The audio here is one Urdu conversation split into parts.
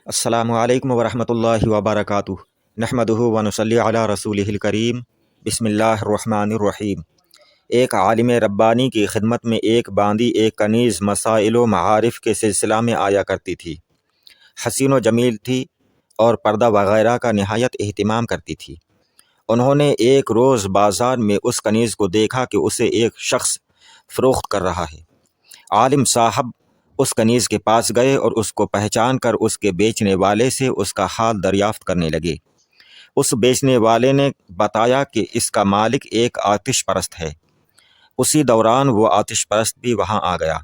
السلام علیکم ورحمۃ اللہ وبرکاتہ۔ نحمدہ ونصلی علی رسولہ کریم۔ بسم اللہ الرحمن الرحیم۔ ایک عالم ربانی کی خدمت میں ایک باندی ایک کنیز مسائل و معارف کے سلسلہ میں آیا کرتی تھی۔ حسین و جمیل تھی اور پردہ وغیرہ کا نہایت اہتمام کرتی تھی۔ انہوں نے ایک روز بازار میں اس کنیز کو دیکھا کہ اسے ایک شخص فروخت کر رہا ہے۔ عالم صاحب اس کنیز کے پاس گئے اور اس کو پہچان کر اس کے بیچنے والے سے اس کا حال دریافت کرنے لگے۔ اس بیچنے والے نے بتایا کہ اس کا مالک ایک آتش پرست ہے۔ اسی دوران وہ آتش پرست بھی وہاں آ گیا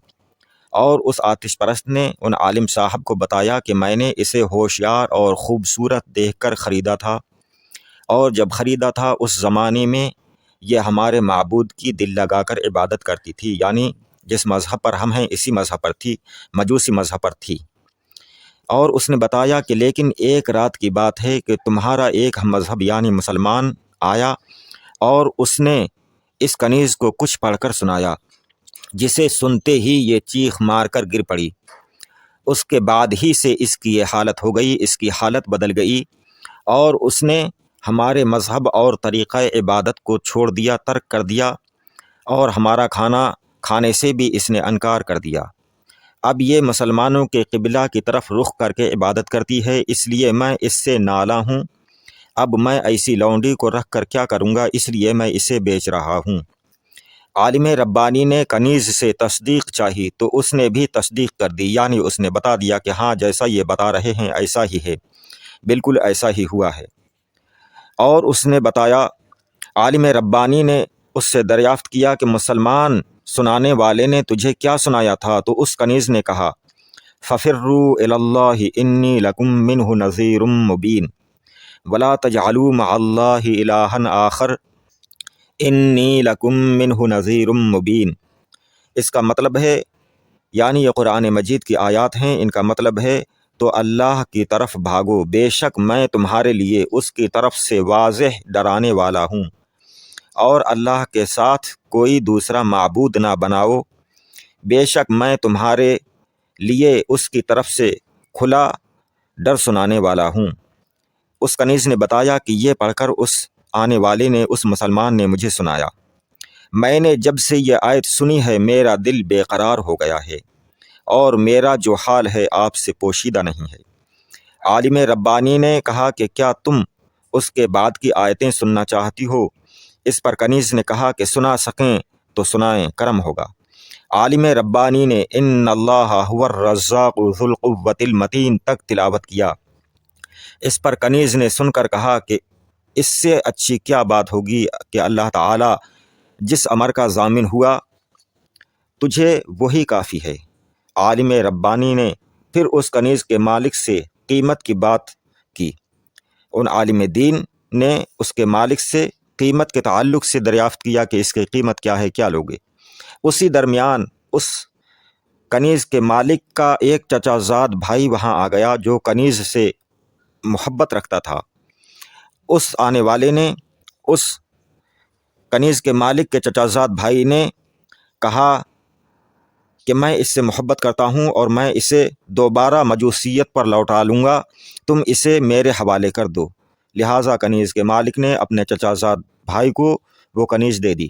اور اس آتش پرست نے ان عالم صاحب کو بتایا کہ میں نے اسے ہوشیار اور خوبصورت دیکھ کر خریدا تھا، اور جب خریدا تھا اس زمانے میں یہ ہمارے معبود کی دل لگا کر عبادت کرتی تھی، یعنی جس مذہب پر ہم ہیں اسی مذہب پر تھی، مجوسی مذہب پر تھی۔ اور اس نے بتایا کہ لیکن ایک رات کی بات ہے کہ تمہارا ایک ہم مذہب یعنی مسلمان آیا اور اس نے اس کنیز کو کچھ پڑھ کر سنایا، جسے سنتے ہی یہ چیخ مار کر گر پڑی۔ اس کے بعد ہی سے اس کی یہ حالت ہو گئی، اس کی حالت بدل گئی، اور اس نے ہمارے مذہب اور طریقہ عبادت کو چھوڑ دیا، ترک کر دیا، اور ہمارا کھانا کھانے سے بھی اس نے انکار کر دیا۔ اب یہ مسلمانوں کے قبلہ کی طرف رخ کر کے عبادت کرتی ہے، اس لیے میں اس سے نالاں ہوں۔ اب میں ایسی لونڈی کو رکھ کر کیا کروں گا، اس لیے میں اسے بیچ رہا ہوں۔ عالم ربانی نے کنیز سے تصدیق چاہی تو اس نے بھی تصدیق کر دی، یعنی اس نے بتا دیا کہ ہاں جیسا یہ بتا رہے ہیں ایسا ہی ہے، بالکل ایسا ہی ہوا ہے۔ اور اس نے بتایا، عالم ربانی نے اس سے دریافت کیا کہ مسلمان سنانے والے نے تجھے کیا سنایا تھا؟ تو اس کنیز نے کہا، فَفِرُّوا إِلَى اللَّهِ إِنِّي لَكُم مِّنْهُ نَذِيرٌ مُّبِينٌ وَلَا تَجْعَلُوا مَعَ اللَّهِ إِلَٰهًا آخَرَ إِنِّي لَكُم مِّنْهُ نَذِيرٌ مُّبِينٌ۔ اس کا مطلب ہے، یعنی یہ قرآن مجید کی آیات ہیں، ان کا مطلب ہے تو اللہ کی طرف بھاگو، بے شک میں تمہارے لیے اس کی طرف سے واضح ڈرانے والا ہوں، اور اللہ کے ساتھ کوئی دوسرا معبود نہ بناؤ، بے شک میں تمہارے لیے اس کی طرف سے کھلا ڈر سنانے والا ہوں۔ اس کنیز نے بتایا کہ یہ پڑھ کر اس آنے والے نے، اس مسلمان نے مجھے سنایا، میں نے جب سے یہ آیت سنی ہے میرا دل بے قرار ہو گیا ہے، اور میرا جو حال ہے آپ سے پوشیدہ نہیں ہے۔ عالم ربانی نے کہا کہ کیا تم اس کے بعد کی آیتیں سننا چاہتی ہو؟ اس پر کنیز نے کہا کہ سنا سکیں تو سنائیں، کرم ہوگا۔ عالم ربانی نے ان اللہ هو الرزاق ذو القوۃ المتین تک تلاوت کیا۔ اس پر کنیز نے سن کر کہا کہ اس سے اچھی کیا بات ہوگی کہ اللہ تعالی جس امر کا ضامن ہوا تجھے وہی کافی ہے۔ عالم ربانی نے پھر اس کنیز کے مالک سے قیمت کی بات کی۔ ان عالم دین نے اس کے مالک سے قیمت کے تعلق سے دریافت کیا کہ اس کی قیمت کیا ہے، کیا لوگے۔ اسی درمیان اس کنیز کے مالک کا ایک چچا زاد بھائی وہاں آ گیا جو کنیز سے محبت رکھتا تھا۔ اس آنے والے نے اس کنیز کے مالک کے چچا زاد بھائی نے کہا کہ میں اس سے محبت کرتا ہوں اور میں اسے دوبارہ مجوسیت پر لوٹا لوں گا، تم اسے میرے حوالے کر دو۔ لہٰذا کنیز کے مالک نے اپنے چچا زاد بھائی کو وہ کنیز دے دی۔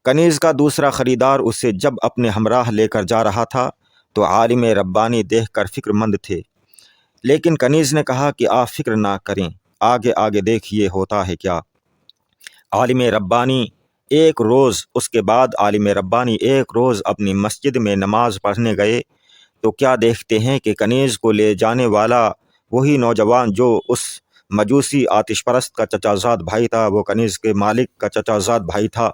کنیز کا دوسرا خریدار اسے جب اپنے ہمراہ لے کر جا رہا تھا تو عالم ربانی دیکھ کر فکر مند تھے، لیکن کنیز نے کہا کہ آپ فکر نہ کریں، آگے آگے دیکھیے ہوتا ہے کیا۔ عالم ربانی ایک روز اس کے بعد عالم ربانی ایک روز اپنی مسجد میں نماز پڑھنے گئے تو کیا دیکھتے ہیں کہ کنیز کو لے جانے والا وہی نوجوان جو اس مجوسی آتش پرست کا چچا زاد بھائی تھا، وہ کنیز کے مالک کا چچا زاد بھائی تھا،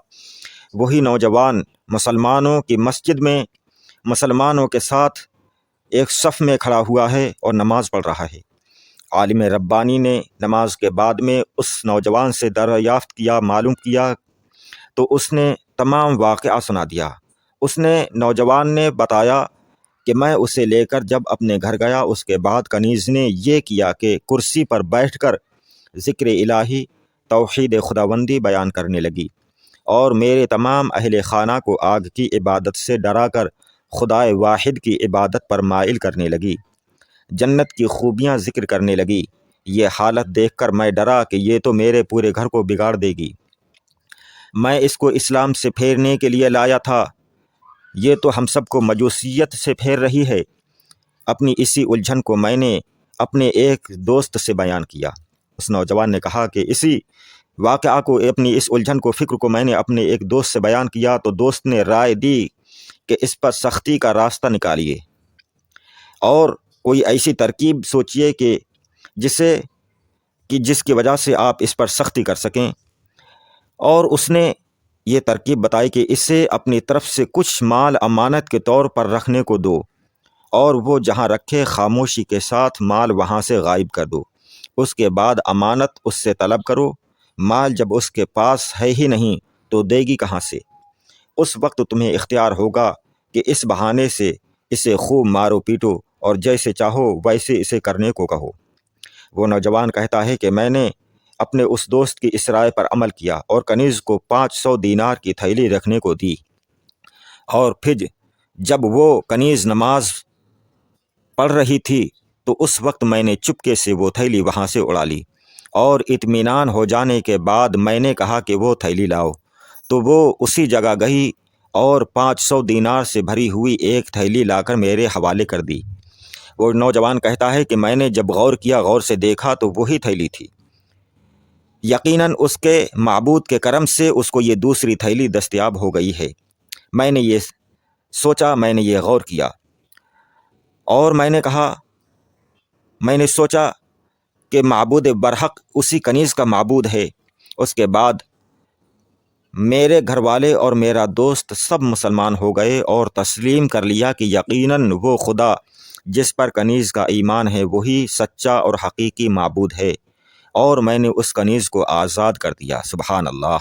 وہی نوجوان مسلمانوں کی مسجد میں مسلمانوں کے ساتھ ایک صف میں کھڑا ہوا ہے اور نماز پڑھ رہا ہے۔ عالم ربانی نے نماز کے بعد میں اس نوجوان سے دریافت کیا، معلوم کیا، تو اس نے تمام واقعہ سنا دیا۔ اس نے نوجوان نے بتایا کہ میں اسے لے کر جب اپنے گھر گیا، اس کے بعد کنیز نے یہ کیا کہ کرسی پر بیٹھ کر ذکر الہی، توحید خداوندی بیان کرنے لگی، اور میرے تمام اہل خانہ کو آگ کی عبادت سے ڈرا کر خدائے واحد کی عبادت پر مائل کرنے لگی۔ جنت کی خوبیاں ذکر کرنے لگی۔ یہ حالت دیکھ کر میں ڈرا کہ یہ تو میرے پورے گھر کو بگاڑ دے گی۔ میں اس کو اسلام سے پھیرنے کے لیے لایا تھا، یہ تو ہم سب کو مجوسیت سے پھیر رہی ہے۔ اپنی اسی الجھن کو میں نے اپنے ایک دوست سے بیان کیا۔ اس نوجوان نے کہا کہ اسی واقعہ کو، اپنی اس الجھن کو، فکر کو میں نے اپنے ایک دوست سے بیان کیا تو دوست نے رائے دی کہ اس پر سختی کا راستہ نکالیے اور کوئی ایسی ترکیب سوچیے کہ جس کی وجہ سے آپ اس پر سختی کر سکیں۔ اور اس نے یہ ترکیب بتائی کہ اسے اپنی طرف سے کچھ مال امانت کے طور پر رکھنے کو دو، اور وہ جہاں رکھے خاموشی کے ساتھ مال وہاں سے غائب کر دو۔ اس کے بعد امانت اس سے طلب کرو۔ مال جب اس کے پاس ہے ہی نہیں تو دے گی کہاں سے؟ اس وقت تمہیں اختیار ہوگا کہ اس بہانے سے اسے خوب مارو پیٹو اور جیسے چاہو ویسے اسے کرنے کو کہو۔ وہ نوجوان کہتا ہے کہ میں نے اپنے اس دوست کی اس رائے پر عمل کیا اور کنیز کو 500 دینار کی تھیلی رکھنے کو دی، اور پھر جب وہ کنیز نماز پڑھ رہی تھی تو اس وقت میں نے چپکے سے وہ تھیلی وہاں سے اڑا لی، اور اطمینان ہو جانے کے بعد میں نے کہا کہ وہ تھیلی لاؤ، تو وہ اسی جگہ گئی اور 500 دینار سے بھری ہوئی ایک تھیلی لا کر میرے حوالے کر دی۔ وہ نوجوان کہتا ہے کہ میں نے جب غور کیا، غور سے دیکھا تو وہی تھیلی تھی۔ یقیناً اس کے معبود کے کرم سے اس کو یہ دوسری تھیلی دستیاب ہو گئی ہے۔ میں نے یہ سوچا، میں نے یہ غور کیا، اور میں نے سوچا کہ معبود برحق اسی کنیز کا معبود ہے۔ اس کے بعد میرے گھر والے اور میرا دوست سب مسلمان ہو گئے اور تسلیم کر لیا کہ یقیناً وہ خدا جس پر کنیز کا ایمان ہے وہی سچا اور حقیقی معبود ہے، اور میں نے اس کنیز کو آزاد کر دیا۔ سبحان اللہ۔